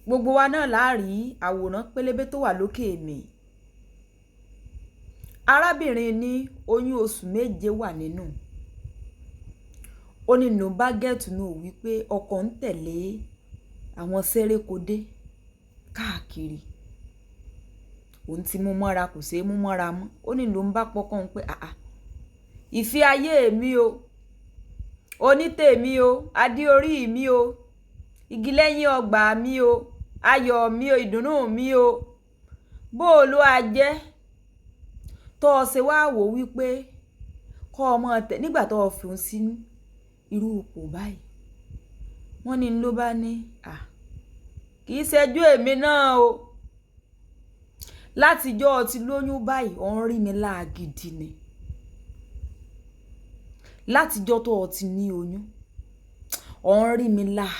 gbogbo wa náà láàrí àwòrán pélébé tó wà lókè mi. Arábìnrin ní oyún oṣù méje wà nínú. Ó ní ló bá gẹ̀tù náà wípé ọkọ ń tẹ̀lé àwọn sérékodé káàkiri. Òun ti mú mọ́ra kò ṣeé mú mọ́ra mọ́. Ó ní ló ń bá pọkàn pé ìfẹ́ ayé mi o, onítèmi o, adé orí mi o, igi lẹ́yìn ọgbà mi o, ayọ̀ mi o, ìdùnnú mi o, bó ló a jẹ́ tó o ṣe wá wò wípé kọ́ ọmọ tẹ̀ nígbà tó o fi òun sínú irú ipò báyìí. Wọ́n ní ló bá ní kì í ṣẹ́jú èmi náà o. Látijọ́ ti lóyún báyìí ó ń rí mi láàgìdì ni. Látijọ́ tó o ti ní oyún ó ń rí mi láà.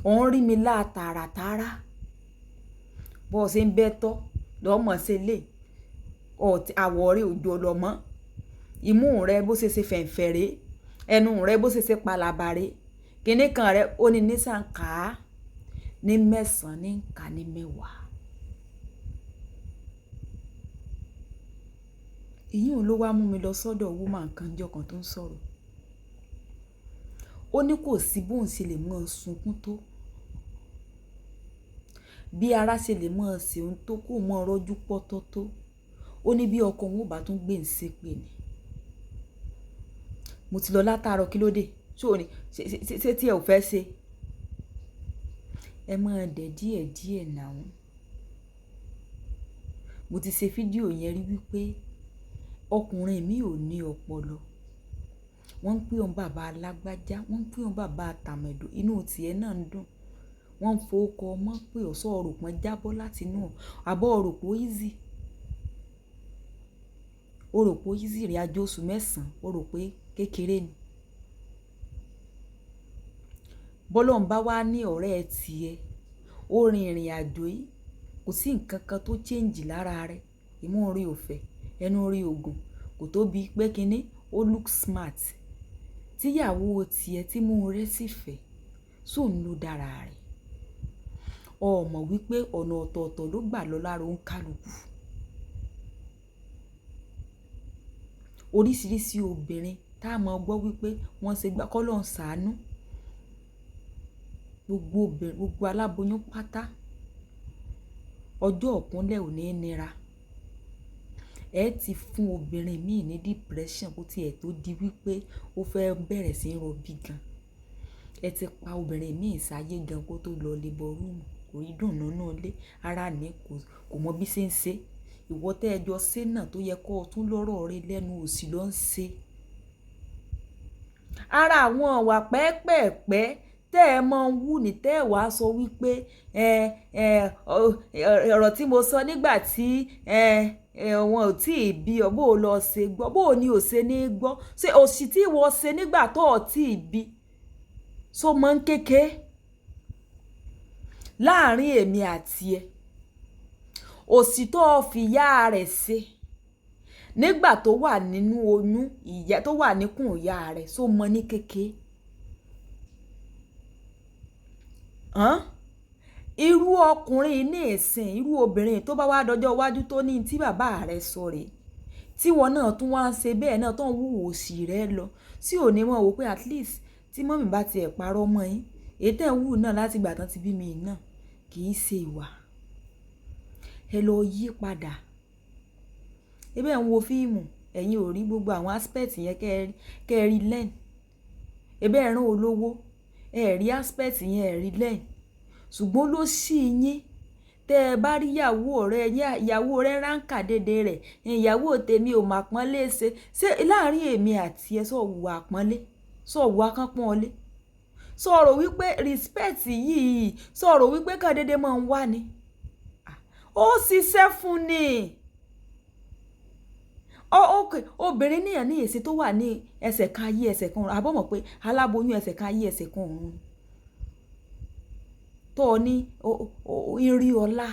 Ó ń rí mi láà tààràtààrà. Bó ṣe ń bẹ́tọ́ lọ́mọ ṣe lè àwọ̀ rẹ̀ òjò lọ́mọ. Imú rẹ̀ bó ṣe fẹ̀ǹfẹ̀rẹ̀, ẹnu rẹ̀ bó ṣe palabare, kíní kan rẹ̀ ó ní nísànká ní 9 ní ká ní 10. Ìyún ló wá mú mi lọ sọ́dọ̀ woman kan jọ́ kan tó ń sọ̀rọ̀. Ó ní kò sí bóun ṣe lè mọ́ sunkún tó, bí ara ṣe lè mọ́ ṣe ohun tó kó mọ́ rọ́jú pọ́tọ́ tó. Ó ní bí ọkọ òun ò bá tún gbé ń ṣépè ni. Mo ti lọ látàárọ̀ kí ló dé? Ṣé tí ẹ ò fẹ́ ṣe? Ẹ máa dẹ̀ díẹ̀díẹ̀ náà. Mo ti ṣe fídíò yẹn rí wípé ọkùnrin mi ò ní ọpọlọ. Wọ́n ń pè ọ́n bàbá alágbájá, wọ́n ń pè ọ́n bàbá àtàmẹ̀dò, inú tiẹ̀ náà ń dùn. Wọ́n ń fowókọ ọmọ pé ọ̀sọ́ ọ̀rọ̀ pọ́n jábọ́ láti inú àbọ̀ ọ̀rọ̀ pó easy. O rò pé easy ìrìn àjò oṣù 9, o rò pé kékeré ni. Bọ́lọ́run bá wá ní ọ̀rẹ́ tiẹ̀, ó rin ìrìn àjò yìí, kò sí nǹkan kan tó change lára rẹ̀. Imú orí òfẹ́, ẹnu orí ògùn, kò tóbi pé kíní, ó look smart. Tíyàwó tiẹ̀ tí mú rẹ̀ sì fẹ́, sóun ló dára rẹ̀. O mọ̀ wípé ọ̀nà ọ̀tọ̀ọ̀tọ̀ ló gbà lọ lára òun kálukú. Oríṣiríṣi obìnrin tá a mọ̀ gbọ́ wípé wọ́n ṣe gbá kọ́lọ́run ṣàánú. Gbogbo aláboyún pátá ọjọ́ ọ̀kúnlẹ̀ ò ní nira. Ẹ ti fún obìnrin míì ní depression kó tiẹ̀ tó di wípé ó fẹ́ bẹ̀rẹ̀ sí í rọbí gan. Ẹ ti pa obìnrin míì sáyé gan kó tó lọ labour room, kò rí dùnnú náà lé, ara ní kò mọ bí ṣe ń ṣe. Ìwọ tẹ́ ẹ jọ ṣe náà tó yẹ kó o tún lọ́rọ̀ rẹ lẹ́nu òsì ló ń ṣe. Ara àwọn ọ̀wà pẹ́ẹ́pẹ́ẹ̀pẹ́ tẹ́ ẹ mọ wú ní tẹ́ ẹ wá sọ wípé ọ̀rọ̀ tí mo sọ nígbà tí wọn ò tí ì bí ọ bó lọ ṣe gbọ́, bó ni ò ṣe ní gbọ́. Ṣé òṣì tí wọ́n ṣe nígbà tó ò tí ì bí so mọ́ ń kéke láàrin èmi àti ẹ. Òṣì tó fi ìyá rẹ̀ ṣe nígbà tó wà nínú oyún ìyá tó wà níkùn ìyá rẹ̀ so mọ́ ní kéke. Irú ọkùnrin ní ìsìn, irú obìnrin tó bá wá dọjọ́ iwájú tó ní tí bàbá rẹ̀ sọ rẹ̀, tí wọn náà tún wá ń ṣe bẹ́ẹ̀ náà tó ń wú òṣì rẹ̀ lọ, sí òní mọ̀ wò pé at least tí mọ́mì bá tiẹ̀ parọ́ mọ́ yín, èyí tẹ́ ń wù náà láti ìgbà tán ti bí mi náà kì í ṣe ìwà. Ẹ lọ yí padà. Ebe ń wo fíìmù, ẹ̀yin ò rí gbogbo àwọn aspect yẹn kẹ́ ẹ rí learn. Ebe ẹ̀ràn olówó, ẹ rí aspect yẹn ẹ rí learn. Ṣùgbọ́n ló sì yín tẹ́ ẹ bá rí ìyàwó rẹ̀ ránkà dédé rẹ̀, ìyàwó tèmi ò mà pọ́nlé ṣe. Ṣé láàrin èmi àti ẹ sọ wùwà pọ́nlé, sọ wùwà kan pọ́nlé, sọ̀rọ̀ wípé respect yìí, sọ̀rọ̀ wípé kan dédé máa ń wà ní. Ó ṣiṣẹ́ fún ni. Obìnrin níyàn ní èsì tó wà ní ẹsẹ̀ kan ayé ẹsẹ̀ kan ọ̀run. Àbọ̀ mọ̀ pé aláboyún ẹsẹ̀ kan ayé ẹsẹ̀ kan ọ̀run. Tó ní ìrí ọlá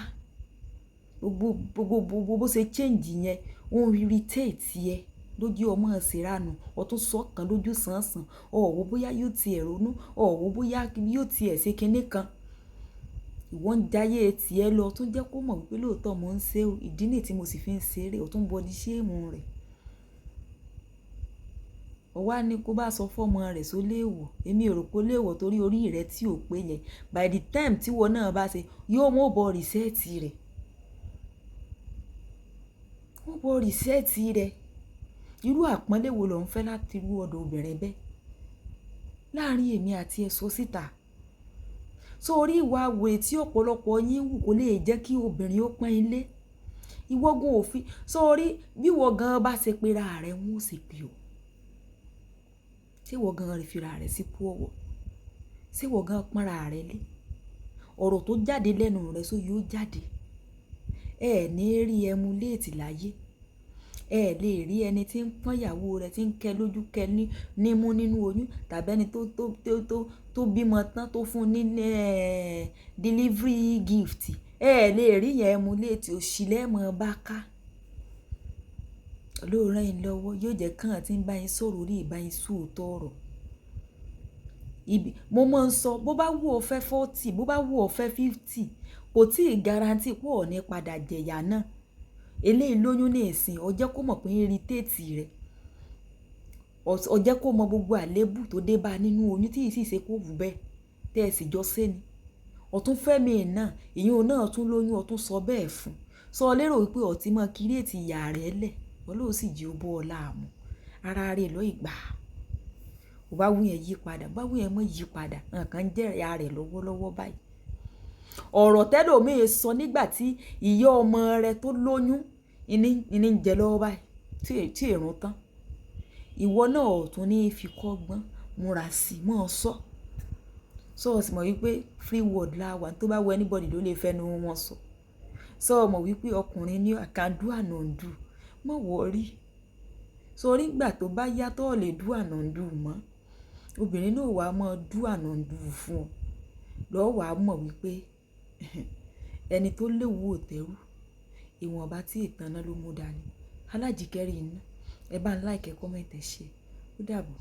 gbogbo bó ṣe change yẹn ó ń irritate yẹ. lójú ọmọ ṣèrànù ọtún sọ̀kan lójú sànsàn ọ̀wọ́ bóyá yóò tiẹ̀ ronú ọ̀wọ́ bóyá yóò tiẹ̀ ṣe kinní kan ìwọ ń jayé tiẹ̀ lọ tún jẹ́ kó mọ̀ wípé lóòótọ́ mo ń ṣe o ìdí nìyí tí mo sì fi ń ṣeré o tún bọ́dí ṣéèmù rẹ̀ ọwá ní kó bá sọ fọ́mọ rẹ̀ só léèwọ̀ èmi ò rò pé léèwọ̀ torí orí rẹ̀ tí ò pé yẹn by the time tí wọn náà bá ṣe yóò mú bọ rìsẹ́ẹ̀tì rẹ̀ wọ́n bọ rìsẹ́ẹ̀tì rẹ̀ irú àpọ́nlé wo ló ń fẹ́ láti irú ọ̀dọ̀ obìnrin bẹ́ẹ̀ láàrin èmi àti ẹ̀ sọ síta sórí ìwà àwòrán tí ọ̀pọ̀lọpọ̀ yín wù kó lè jẹ́ kí obìnrin ó pọ́n ilé ìwọ́gun òfin sórí bí wọ́n gan bá ṣe pera rẹ̀ wọ́n ò sì pè ọ́ ṣé wọ́n gan rẹ̀ fira rẹ̀ sípò ọ̀wọ̀ ṣé wọ́n gan pọ́nra rẹ̀ lé ọ̀rọ̀ tó jáde lẹ́nu rẹ̀ só yóò jáde ní rí ẹmu léètì láyé lè rí ẹni tí ń pọ́n ìyàwó rẹ̀ tí ń kẹ́ lójú kẹ́ nímú nínú oyún tàbí ẹni tó bímọ tán tó fún ní delivery gift lè rí yẹn ẹmu léètì òṣìlẹ́mọ̀ bá ká olóòrán yìí lọ́wọ́ yóò jẹ́ kàn tí ń bá yín sọ̀rọ̀ orí ìbáyín sóòótọ́ ọ̀rọ̀ mo máa ń sọ bó bá wù ọ́ fẹ́ 40 bó bá wù ọ́ fẹ́ 50 kò tí ì garanti pọ̀ ní padà jẹ̀yà náà eléyìí lóyún ní ìsìn ó jẹ́ kó mọ̀ pé ń irritate rẹ̀ ó jẹ́ kó mọ gbogbo àlébù tó dé bá nínú oyún tí ìsì ṣe kó wù bẹ́ẹ̀ tẹ́ ẹ sì jọ sẹ́ni ọ̀tún fẹ́mi náà ìyún náà tún lóyún ọ̀tún sọ bẹ́ẹ̀ fún sọ lérò wípé ọ̀tí mọ́ kírètì ìyá rẹ̀ lẹ̀ ọlọ́run sì jí ó bọ́ ọ láàmú ara rẹ̀ lọ ìgbà ò bá wù yẹn yí padà bá wù yẹn mọ́ yí padà nǹkan jẹ́ ìyá rẹ̀ lọ́wọ́lọ́wọ́ báyìí ọ̀rọ̀ tẹ́lòmíì sọ nígbà tí ìyá ọmọ rẹ̀ tó lóyún ìní ń jẹ lọ́wọ́ báyìí tí èrún tán ìwọ náà tún ní fi kọ́gbọ́n múra sí mọ́ ọ sọ́ọ̀sì mọ̀ wípé free word láwà tó bá wọ anybody ló lè fẹ́nu wọn sọ mọ̀ wípé ọkùnrin ní àkàndú ànàndù mọ̀ wọ́rí sórí ìgbà tó bá yàtọ̀ lè dú ànàndù mọ́ obìnrin náà wàá mọ́ dú ànàndù fún ọ lọ́ọ́ wàá mọ̀ wípé ẹni tó léwu òtẹ́rù ìwọ̀nba tí ìtanná ló mú dání Alájíkẹ́rí iná ẹ bá ń like comment ẹ share ó dàbọ̀.